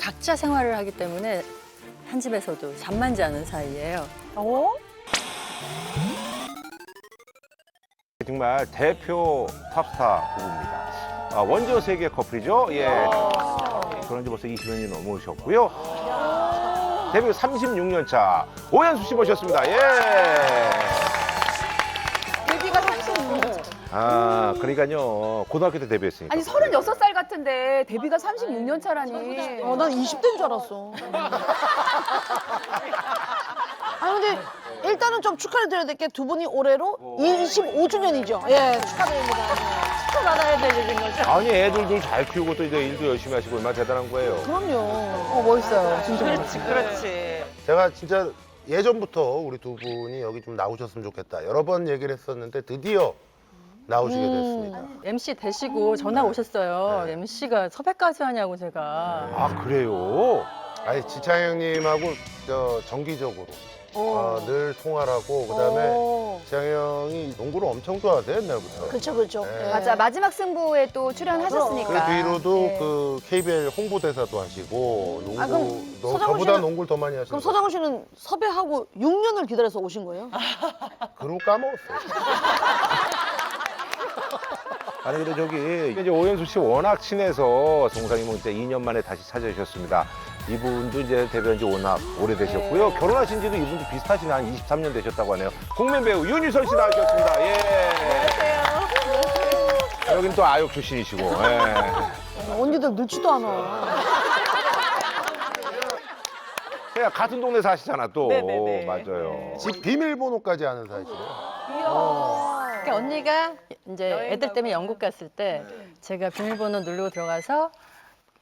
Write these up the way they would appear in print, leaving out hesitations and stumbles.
각자 생활을 하기 때문에 한 집에서도 잠만 자는 사이예요. 정말 대표 팝스타 부부입니다. 원조 세계 커플이죠. 예. 결혼 지 벌써 20년이 넘으셨고요. 데뷔 36년 차 오연수 씨 모셨습니다. 예. 데뷔가 36년. 아, 그러니까요. 고등학교 때 데뷔했으니까. 아니 36살 같은데 데뷔가 36년 차라니. 난 20대인 줄 알았어. 아니 근데 일단은 좀 축하를 드려야 될 게 두 분이 올해로 25주년이죠. 예, 축하드립니다. 축하받아야 되는 거죠. 아니, 애들도 잘 키우고 또 이제 일도 열심히 하시고 얼마나 대단한 거예요. 그럼요. 멋있어요. 진짜. 그렇지. 제가 진짜 예전부터 우리 두 분이 여기 좀 나오셨으면 좋겠다. 여러 번 얘기를 했었는데 드디어 나오시게 됐습니다. MC 되시고 전화 오셨어요. 네. MC가 섭외까지 하냐고 제가. 아, 그래요? 아니 지창 형님하고 정기적으로 늘 통화를 하고 그다음에 지창 형이 농구를 엄청 좋아하세요 옛날부터. 그렇죠, 그렇죠. 네. 예. 맞아 마지막 승부에 또 출연하셨으니까. 그 뒤로도 네. 그 KBL 홍보대사도 하시고 농구 아, 그럼 너 서장훈 저보다 씨는- 농구를 더 많이 하시는 그럼 서장훈 씨는 섭외하고 6년을 기다려서 오신 거예요? 그러고 까먹었어요. 아니, 근데 저기 이제 오연수 씨 워낙 친해서 송상이 뭐 이제 2년 만에 다시 찾아주셨습니다. 이분도 이제 데뷔한 지 워낙 오래되셨고요. 결혼하신 지도 이분도 비슷하시네. 한 23년 되셨다고 하네요. 국민 배우 윤유선 씨 나오셨습니다. 예. 안녕하세요. 여긴 또 아역 출신이시고. 예. 언니들 늙지도 않아. 그냥 같은 동네 사시잖아 또. 네네네. 맞아요. 집 비밀번호까지 아는 사이시래요. 그러니까 언니가 이제 애들 때문에 영국 갔을 때 제가 비밀번호 누르고 들어가서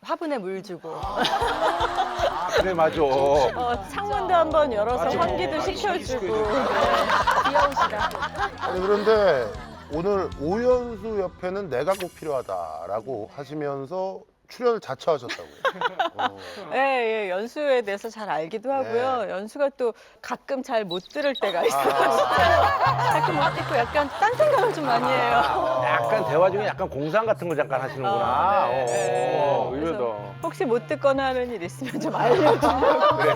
화분에 물 주고 아, 그래 맞아. 창문도 한번 열어서 맞아. 환기도 맞아. 시켜주고 귀여우시다. 아니 그런데 오늘 오연수 옆에는 내가 꼭 필요하다라고 하시면서 출연을 자처하셨다고요. 네, 예, 연수에 대해서 잘 알기도 하고요. 네. 연수가 또 가끔 잘 못 들을 때가 있어요. 가끔 못 듣고 약간 딴 생각을 좀 많이 해요. 약간 대화 중에 약간 공상 같은 걸 잠깐 하시는구나. 네, 네. 의외다. 혹시 못 듣거나 하는 일 있으면 좀 알려주려고. 그래.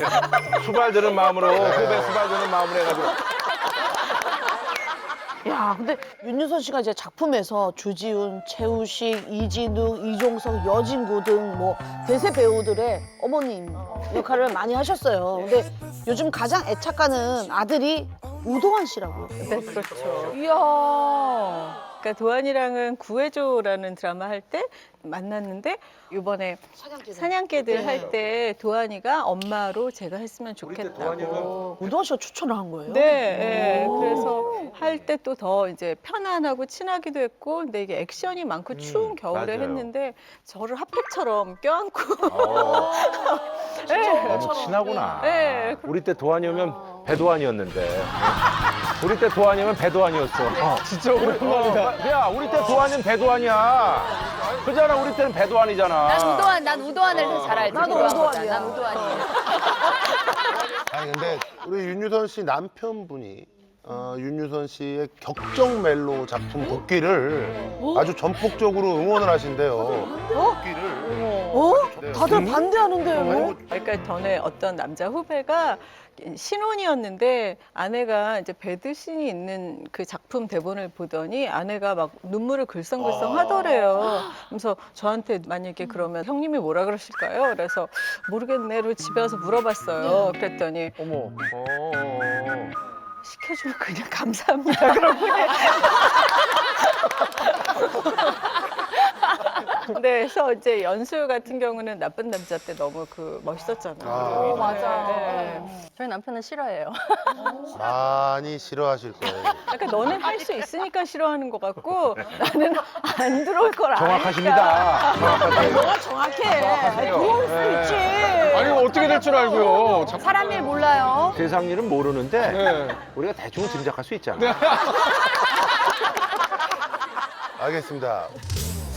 수발드는 마음으로 후배 수발드는 마음으로 해가지고. 야, 근데 윤유선 씨가 이제 작품에서 주지훈, 최우식, 이진욱, 이종석, 여진구 등 뭐 대세 배우들의 어머님 역할을 많이 하셨어요. 근데 요즘 가장 애착가는 아들이 우도환 씨라고요. 네, 그렇죠. 이야. 그러니까 도안이랑은 구해줘라는 드라마 할 때 만났는데 이번에 사냥개들 네. 할 때 도안이가 엄마로 제가 했으면 좋겠다고. 우도환 씨가 추천을 한 거예요? 네, 네. 그래서 할 때 또 더 이제 편안하고 친하기도 했고, 근데 이게 액션이 많고 추운 겨울에 맞아요. 했는데 저를 핫팩처럼 껴안고. 너무 친하구나. 네, 우리 때 도안이면 배도안이었는데. 우리 때 도안이면 배도안이었어. 진짜 오랜만이다. 야, 우리 때 도안이면 배도안이야. 그잖아, 우리 때는 배도안이잖아. 난 우도환을 잘 알지. 나도 우도환보다. 우도환이야. 난 우도환이야. 아니 근데 우리 윤유선 씨 남편분이 윤유선 씨의 격정 멜로 작품 복귀를 아주 전폭적으로 응원을 하신대요. 복귀를. 어? 다들 반대하는데요? 그러니까 전에 어떤 남자 후배가 신혼이었는데 아내가 이제 배드신이 있는 그 작품 대본을 보더니 아내가 막 눈물을 글썽글썽 하더래요. 그래서 저한테 만약에 그러면 형님이 뭐라 그러실까요? 그래서 모르겠네. 그리고 집에 와서 물어봤어요. 그랬더니 어머. 시켜주면 그냥 감사합니다. 그러고 네, 그래서 이제 연수 같은 경우는 나쁜 남자 때 너무 멋있었잖아요. 맞아. 네. 저희 남편은 싫어해요. 많이 싫어하실 거예요. 그러니까 너는 할 수 있으니까 싫어하는 것 같고 나는 안 들어올 걸 아니까. 정확하십니다. 정확하세요. 너가 정확해. 들어올 수 있지. 아니 어떻게 될 줄 알고요. 사람 일 몰라요. 세상 일은 모르는데 네. 우리가 대충 짐작할 수 있잖아. 알겠습니다.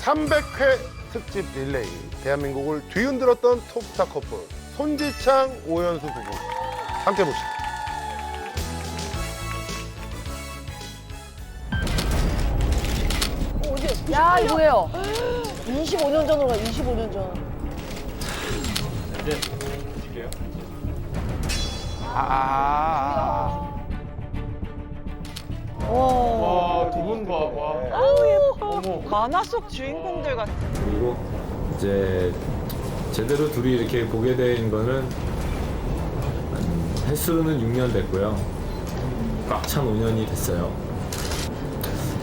300회 특집 릴레이. 대한민국을 뒤흔들었던 톱스타 커플. 손지창, 오연수 부부. 함께 보시죠. 어디? 야, 이거 왜요? 25년 전으로 가, 25년 전. 와, 두 분 봐. 와. 만화 속 주인공들 같아. 그리고 이제 제대로 둘이 이렇게 보게 된 거는 횟수로는 6년 됐고요. 꽉 찬 5년이 됐어요.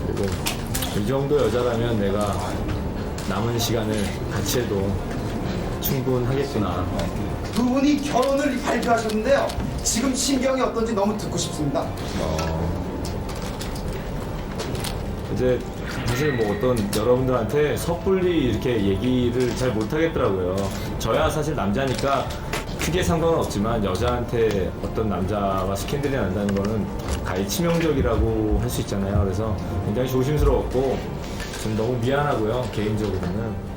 그리고 이 정도 여자라면 내가 남은 시간을 같이 해도 충분하겠구나. 두 분이 결혼을 발표하셨는데요. 지금 심경이 어떤지 너무 듣고 싶습니다. 이제 사실 뭐 어떤 여러분들한테 섣불리 이렇게 얘기를 잘 못하겠더라고요. 저야 사실 남자니까 크게 상관은 없지만 여자한테 어떤 남자와 스캔들이 난다는 거는 가히 치명적이라고 할 수 있잖아요. 그래서 굉장히 조심스러웠고 좀 너무 미안하고요. 개인적으로는.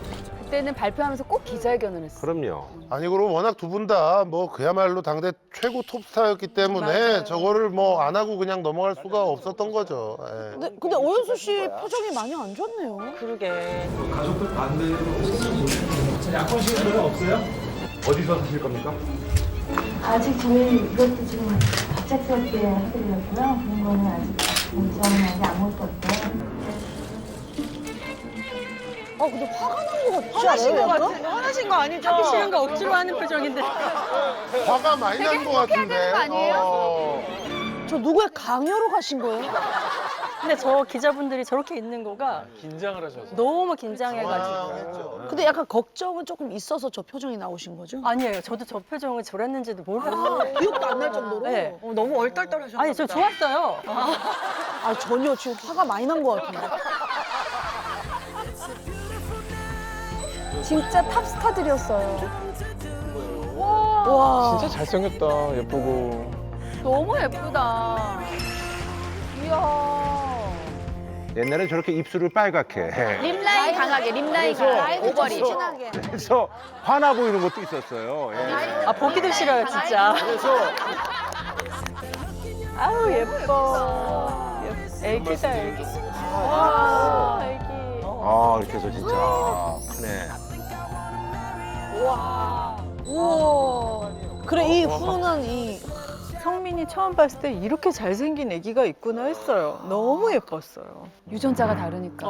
그때는 발표하면서 꼭 기자회견을 했어. 그럼요. 아니 그리고 워낙 두 분 다 뭐 그야말로 당대 최고 톱스타였기 때문에 저거를 뭐 안 하고 그냥 넘어갈 수가 없었던 거죠. 예. 근데 오연수 씨 표정이 많이 안 좋네요. 그러게. 가족들 반대로 약혼 시간 별로 없어요? 어디서 사실 겁니까? 아직 저희 이것도 지금 갑작스럽게 해드렸고요. 그런 거는 아직 결정은 아직 아무것도 없고요. 근데 화가 난 것 같지 않아요? 약간? 화나신 거 아니죠? 하기 싫은 거 억지로 하는 표정인데. 화가 많이 난 것 같은데. 거 아니에요? 저 누구의 강요로 가신 거예요? 근데 저 기자분들이 저렇게 있는 거가 긴장을 하셔서. 너무 긴장해가지고. 근데 약간 걱정은 조금 있어서 저 표정이 나오신 거죠? 아니에요. 저도 저 표정을 저랬는지도 몰랐어요. 기억도 안 날 정도로? 네. 너무 얼떨떨하셨나 아니, 저 좋았어요. 전혀 지금 화가 많이 난 것 같은데. 진짜 탑스타들이었어요. 와. 진짜 잘생겼다. 예쁘고. 너무 예쁘다. 이야. 옛날엔 저렇게 입술을 빨갛게 해. 립라인 강하게, 립라인 강하게. 오버립. 그래서 화나 보이는 것도 있었어요. 예. 아, 보기도 싫어요, 진짜. 아우, 예뻐. 애기다, 애기. 와, 애기. 아, 이렇게 해서 진짜 크네. 우와. 그래, 이 훈훈한 이. 성민이 처음 봤을 때 이렇게 잘생긴 애기가 있구나 했어요. 너무 예뻤어요. 유전자가 다르니까.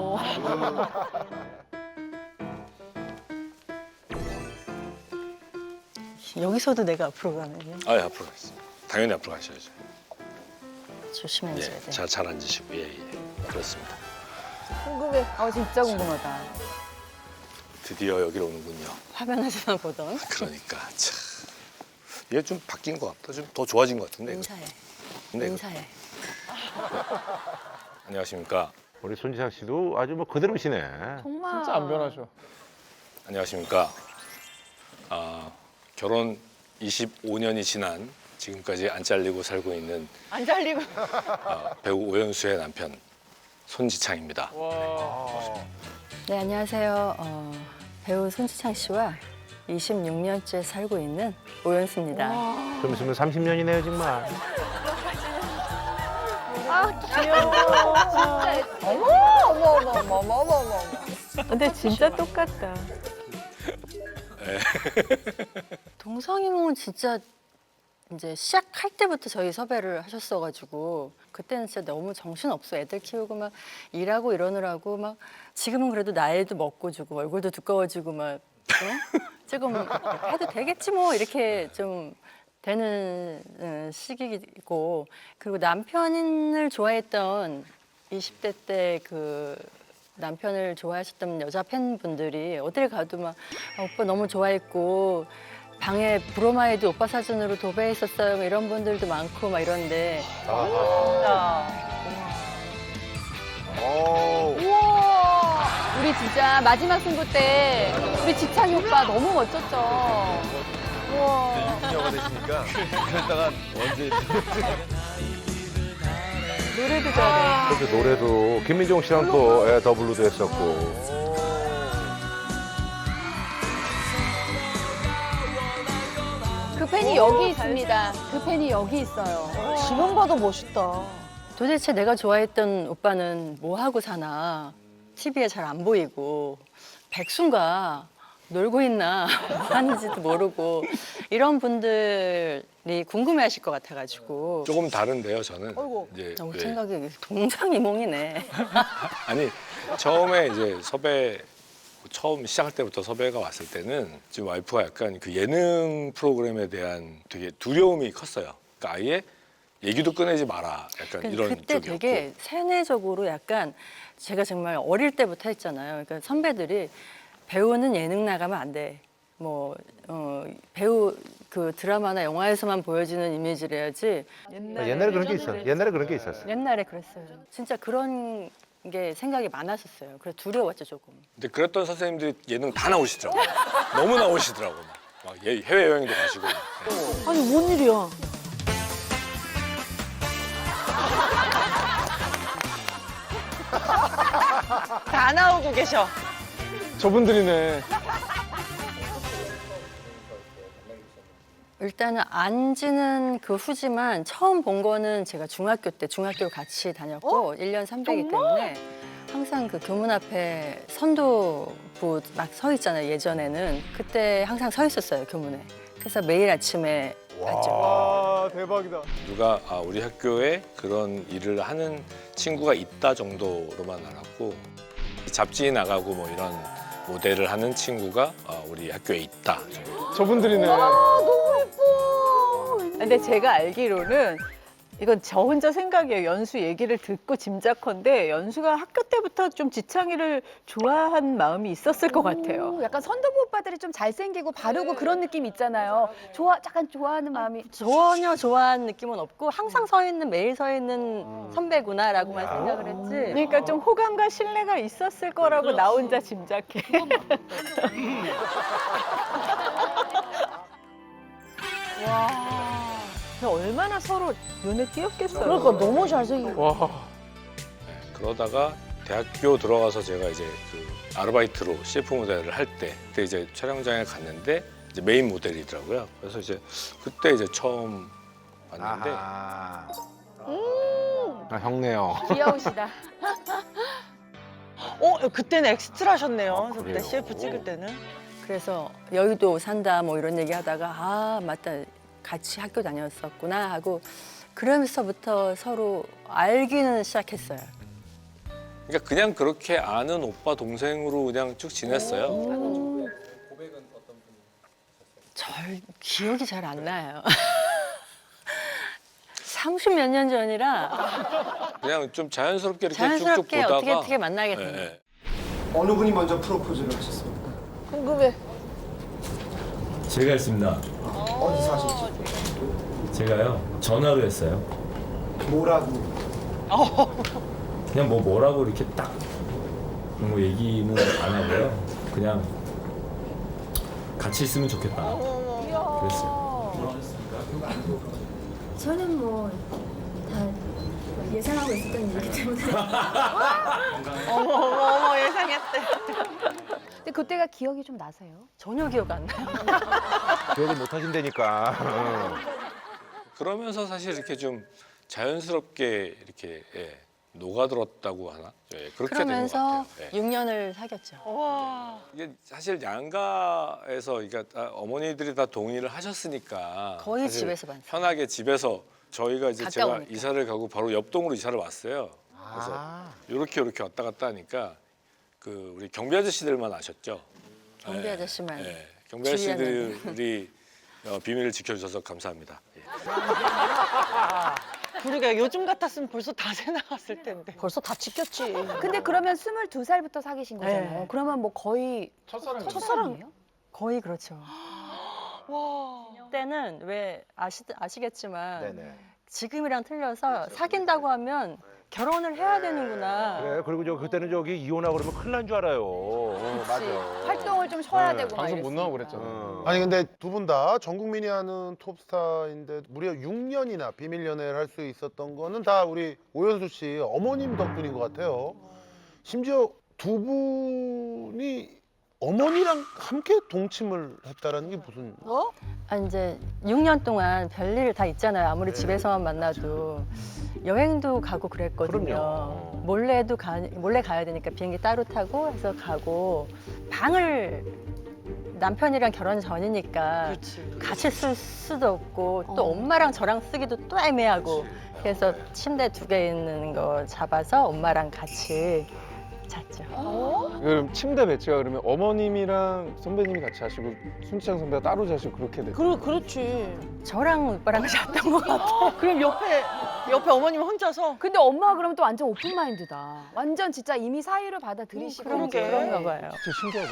여기서도 내가 앞으로 가면요. 아, 예, 앞으로 가겠습니다. 당연히 앞으로 가셔야죠. 조심해야 예, 돼. 잘 앉으시고, 예, 예. 그렇습니다. 궁금해. 진짜 궁금하다. 드디어 여기로 오는군요. 화면에서만 보던. 그러니까, 참. 얘 좀 바뀐 것 같다. 좀 더 좋아진 것 같은데. 이거. 인사해. 근데 이거- 인사해. 안녕하십니까. 우리 손지상 씨도 아주 뭐 그대로시네. 정말. 진짜 안 변하셔. 안녕하십니까. 결혼 25년이 지난 지금까지 안 잘리고 살고 있는 안 잘리고. 배우 오연수의 남편 손지창입니다. 네, 안녕하세요. 배우 손지창 씨와 26년째 살고 있는 오연수입니다. 좀 있으면 30년이네요, 정말. 근데 진짜 똑같다. 동성이몽은 진짜 이제 시작할 때부터 저희 섭외를 하셨어가지고 그때는 진짜 너무 정신없어. 애들 키우고 막 일하고 이러느라고 막 지금은 그래도 나이도 먹고 주고 얼굴도 두꺼워지고 막 조금 해도 되겠지 뭐 이렇게 좀 되는 시기고 그리고 남편을 좋아했던 20대 때 그 남편을 좋아하셨던 여자 팬분들이 어딜 가도 막 오빠 너무 좋아했고 방에 브로마이드 오빠 사진으로 도배했었어요. 이런 분들도 많고 막 이런데 우와. 우리 진짜 마지막 승부 때 우리 지창이 오빠 너무 멋졌죠. 우와. 노래도 잘해. 그래서 노래도 김민종 씨랑 또 예, 더블로도 했었고. 그 팬이 여기 있습니다. 그 팬이 여기 있어요. 지금 봐도 멋있다. 도대체 내가 좋아했던 오빠는 뭐 하고 사나 TV에 잘 안 보이고 백순가 놀고 있나 뭐 하는지도 모르고 이런 분들이 궁금해하실 것 같아가지고 조금 다른데요, 저는. 이제 너무 왜- 생각이 동상이몽이네. 아니 처음에 이제 섭외 처음 시작할 때부터 섭외가 왔을 때는 지금 와이프가 약간 그 예능 프로그램에 대한 되게 두려움이 컸어요. 그러니까 아예 얘기도 꺼내지 마라. 약간 이런 그때 쪽이었고. 되게 세뇌적으로 약간 제가 정말 어릴 때부터 했잖아요. 그러니까 선배들이 배우는 예능 나가면 안 돼. 뭐 배우 그 드라마나 영화에서만 보여지는 이미지를 해야지. 옛날에 그런 게 있었어. 옛날에 그런 게 있었어. 옛날에 그랬어요. 진짜 그런 게 생각이 많았었어요. 그래서 두려웠죠 조금. 근데 그랬던 선생님들이 예능 다 나오시더라고요. 너무 나오시더라고요. 막 해외여행도 가시고. 아니 뭔 일이야? 다 나오고 계셔. 저분들이네. 일단은 안지는 그 후지만 처음 본 거는 제가 중학교 때 중학교를 같이 다녔고 1년 300이기 때문에 항상 그 교문 앞에 선도부 막 서 있잖아요. 예전에는 그때 항상 서 있었어요 교문에. 그래서 매일 아침에 봤죠. 와, 대박이다. 누가 우리 학교에 그런 일을 하는 친구가 있다 정도로만 알았고 잡지에 나가고 뭐 이런 모델을 하는 친구가 우리 학교에 있다. 저분들이네. 근데 제가 알기로는 이건 저 혼자 생각이에요. 연수 얘기를 듣고 짐작컨대 연수가 학교 때부터 좀 지창이를 좋아한 마음이 있었을 것 같아요. 약간 선도부 오빠들이 좀 잘생기고 바르고 그런 느낌 있잖아요. 약간 좋아하는 마음이. 전혀 좋아하는 느낌은 없고 항상 서 있는 매일 서 있는 선배구나라고만 생각을 했지. 그러니까 좀 호감과 신뢰가 있었을 거라고 나 혼자 짐작해. 와, 얼마나 서로 눈에 띄었겠어요. 그러니까 너무 잘생기고. 와. 네, 그러다가 대학교 들어가서 제가 이제 그 아르바이트로 CF 모델을 할 때 그때 이제 촬영장에 갔는데 이제 메인 모델이더라고요. 그래서 이제 그때 이제 처음 봤는데 아, 형네요. 귀여우시다. 그때는 엑스트라셨네요. 아, 그때 그래요? CF 찍을 때는. 그래서 여의도 산다 뭐 이런 얘기 하다가 아 맞다 같이 학교 다녔었구나 하고 그러면서부터 서로 알기는 시작했어요. 그러니까 그냥 그렇게 아는 오빠 동생으로 그냥 쭉 지냈어요. 절 기억이 잘 안 나요. 30몇 년 전이라 그냥 좀 자연스럽게 이렇게 자연스럽게 쭉쭉 보다가 어떻게 만나게 네, 된 거예요. 네. 어느 분이 먼저 프로포즈를 하셨습니까? 궁금해. 제가 했습니다. 어디서 하셨지? 제가요 전화로 했어요. 뭐라고? 그냥 뭐라고 이렇게 딱 뭐 얘기는 안 하고요. 그냥 같이 있으면 좋겠다. 그랬어요. 저는 뭐 다 예상하고 있었던 일이기 때문에 어머, 예상했대. 근데 그때가 기억이 좀 나세요? 전혀 기억 안 나요. 기억을 못 하신다니까. 그러면서 사실 이렇게 좀 자연스럽게 이렇게 녹아들었다고 하나? 그렇게 된 것 그러면서 같아요. 예. 6년을 사귀었죠. 이게 사실 양가에서 그러니까 어머니들이 다 동의를 하셨으니까 거의 사실 집에서 봤어요. 편하게 집에서 저희가 이제 제가 가까우니까. 이사를 가고 바로 옆 동으로 이사를 왔어요. 그래서 아. 이렇게 왔다 갔다 하니까 그 우리 경비 아저씨들만 아셨죠. 경비 아저씨만. 경비 아저씨들이 비밀을 지켜주셔서 감사합니다. 예. 그러게 요즘 같았으면 벌써 다 새 나갔을 텐데. 벌써 다 지켰지. 근데 그러면 22살부터 사귀신 거잖아요. 네. 그러면 뭐 거의 첫사랑이에요. 첫사랑이에요? 거의 그렇죠. 와. 그때는 왜 아시겠지만 네네. 지금이랑 틀려서 사귄다고 하면 결혼을 해야 되는구나. 그래, 그리고 그때는 이혼하고 그러면 큰일 난 줄 알아요. 맞아. 활동을 좀 쉬어야 네. 되고 막 방송 못 이랬어요. 나오고 그랬잖아요. 아니 근데 두 분 다 전 국민이 아는 톱스타인데 무려 6년이나 비밀 연애를 할 수 있었던 거는 다 우리 오연수 씨 어머님 덕분인 것 같아요. 심지어 두 분이 어머니랑 함께 동침을 했다라는 게 무슨? 이제 6년 동안 별일 다 있잖아요. 아무리 네. 집에서만 만나도 여행도 가고 그랬거든요. 그럼요. 몰래 가야 되니까 비행기 따로 타고 해서 가고 방을 남편이랑 결혼 전이니까 같이 쓸 수도 없고 또 엄마랑 저랑 쓰기도 또 애매하고 그래서 침대 2개 있는 거 잡아서 엄마랑 같이 잤죠. 그럼 침대 배치가 그러면 어머님이랑 선배님이 같이 자시고 순치장 선배가 따로 자시고 그렇게 돼. 그렇지. 저랑 오빠랑 잤던 것 같아. 그럼 옆에 어머님 혼자서? 근데 엄마가 그러면 또 완전 오픈 마인드다. 완전 진짜 이미 사유를 받아들이시고 그러게. 그런가 봐요. 진짜 신기하다.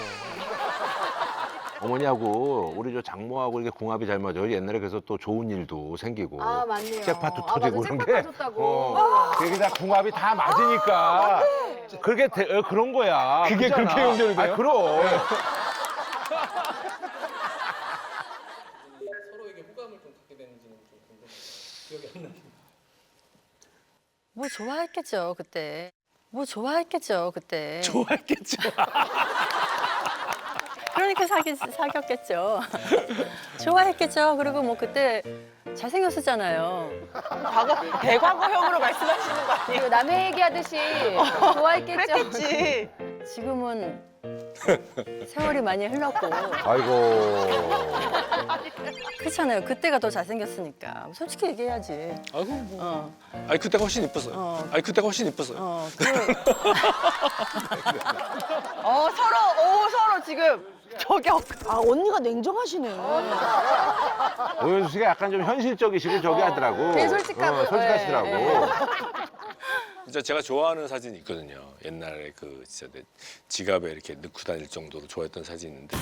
어머니하고 우리 저 장모하고 이렇게 궁합이 잘 맞아요. 옛날에 그래서 또 좋은 일도 생기고 아 맞네요. 잭팟도 아, 터지고 맞아, 그런 잭팟 게 터졌다고. 그게 다 궁합이 다 맞으니까 그렇게 그런 거야. 그게 그렇잖아. 그렇게 연결이 돼요? 아, 그럼. 뭐 좋아했겠죠 그때. 뭐 좋아했겠죠 그때. 좋아했겠죠. 그러니까 사귀었겠죠. 좋아했겠죠. 그리고 뭐 그때 잘생겼었잖아요. 대과거형으로 말씀하시는 거 아니에요? 그리고 남의 얘기하듯이 좋아했겠죠. 그랬겠지. 지금은 세월이 많이 흘렀고 아이고. 그렇잖아요. 그때가 더 잘생겼으니까 솔직히 얘기해야지. 아이고 뭐. 어, 아니 그때가 훨씬 이뻤어요. 어. 아니 그때가 훨씬 이뻤어요. 서로 지금 저격. 아 언니가 냉정하시네. 오현수 씨가 약간 좀 현실적이시고 저기 하더라고. 되게 솔직하고. 솔직하시더라고. 진짜 제가 좋아하는 사진이 있거든요. 옛날에 그 진짜 내 지갑에 이렇게 넣고 다닐 정도로 좋아했던 사진이 있는데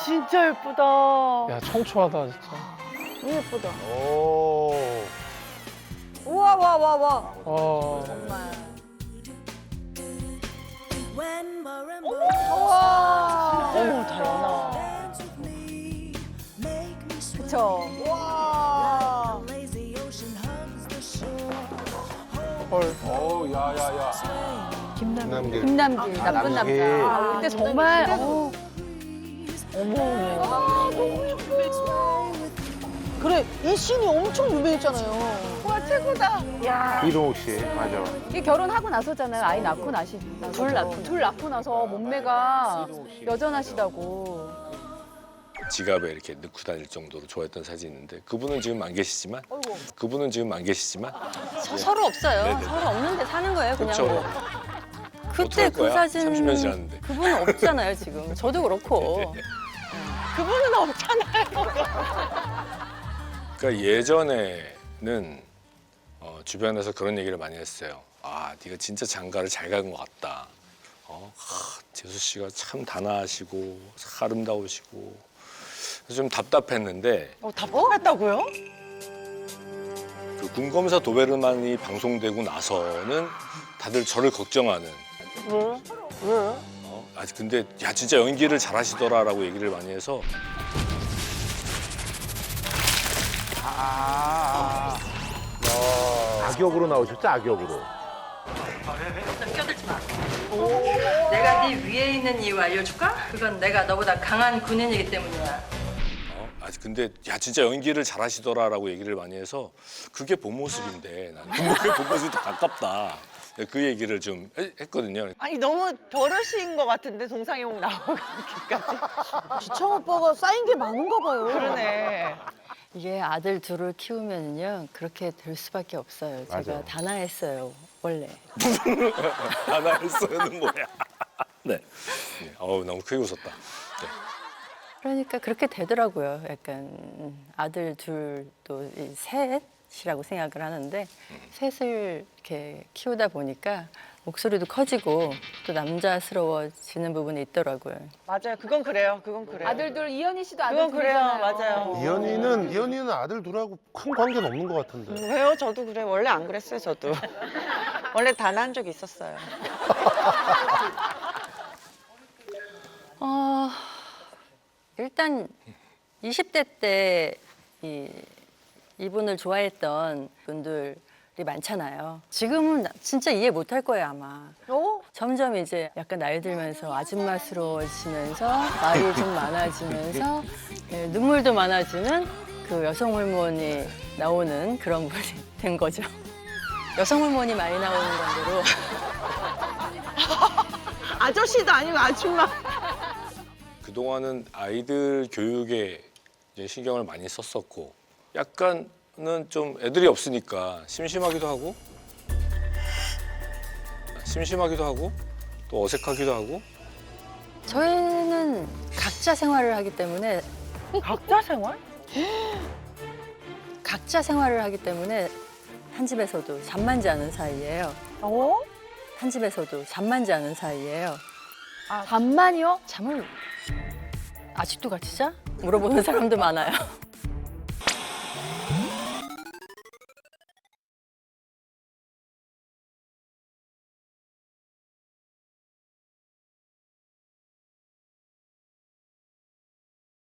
진짜 예쁘다. 야 청초하다 진짜. 너무 예쁘다. 오. 우와 와. 어. 어머, 다연아. 그쵸. 헐. 어우 야야야. 김남길. 김남길 나쁜 남길. 남자. 아, 근데 정말 그래 이 씬이 엄청 유명했잖아요. 와 최고다. 야. 이동욱 씨, 맞아. 이 결혼하고 나서잖아요. 아이 낳고 나서 둘 낳고 나서 몸매가 여전하시다고. 지갑에 이렇게 넣고 다닐 정도로 좋아했던 사진이 있는데 그분은 지금 안 계시지만 서로 없어요. 네네네. 서로 없는데 사는 거예요 그냥. 그렇죠. 그때 어떡할 그 거야? 사진 30년 지났는데. 그분은 없잖아요 지금. 저도 그렇고. 그분은 없잖아요. 그러니까 예전에는 주변에서 그런 얘기를 많이 했어요. 아, 네가 진짜 장가를 잘 간 것 같다. 재수 씨가 참 단아하시고 아름다우시고 그래서 좀 답답했는데 답답했다고요? 그 군검사 도베르만이 방송되고 나서는 다들 저를 걱정하는. 왜? 아직 근데 야 진짜 연기를 잘하시더라라고 얘기를 많이 해서 악역으로 나오셨죠, 악역으로. 껴들지 마. 내가 네 위에 있는 이유 알려줄까? 그건 내가 너보다 강한 군인이기 때문이야. 아직 근데 야 진짜 연기를 잘하시더라라고 얘기를 많이 해서 그게 본 모습인데 나는 그게 본 모습이 더 가깝다. 그 얘기를 좀 했거든요. 아니 너무 버릇인 것 같은데 동상이몽 나오기까지. 지창 오빠가 쌓인 게 많은가 봐요. 그러네. 이게 아들 둘을 키우면요 그렇게 될 수밖에 없어요. 맞아. 제가 단아했어요 원래. 하나였어요는 뭐야? 네. 어우 너무 크게 웃었다. 네. 그러니까 그렇게 되더라고요. 약간 아들 둘도 셋이라고 생각을 하는데 셋을 이렇게 키우다 보니까 목소리도 커지고 또 남자스러워지는 부분이 있더라고요. 맞아요. 그건 그래요. 아들들 이현희 씨도 아들 그건 그래요. 둘이잖아요. 맞아요. 이현이는 아들 둘하고 큰 관계는 없는 것 같은데. 왜요? 저도 그래. 원래 안 그랬어요. 저도. 원래 단아한 적이 있었어요. 일단 20대 때 이분을 좋아했던 분들이 많잖아요. 지금은 진짜 이해 못할 거예요 아마. 점점 이제 약간 나이 들면서 아줌마스러워지면서 말이 좀 많아지면서 눈물도 많아지는 그 여성 호르몬이 나오는 그런 분이 된 거죠. 여성 호르몬이 많이 나오는 정도로. 아저씨도 아니고 아줌마. 그동안은 아이들 교육에 이제 신경을 많이 썼었고 약간은 좀 애들이 없으니까 심심하기도 하고 또 어색하기도 하고 저희는 각자 생활을 하기 때문에 각자 생활? 각자 생활을 하기 때문에 한 집에서도 잠만 자는 사이예요. 한 집에서도 잠만 자는 사이예요. 잠만요? 잠을 아직도 같이 자? 물어보는 사람도 많아요.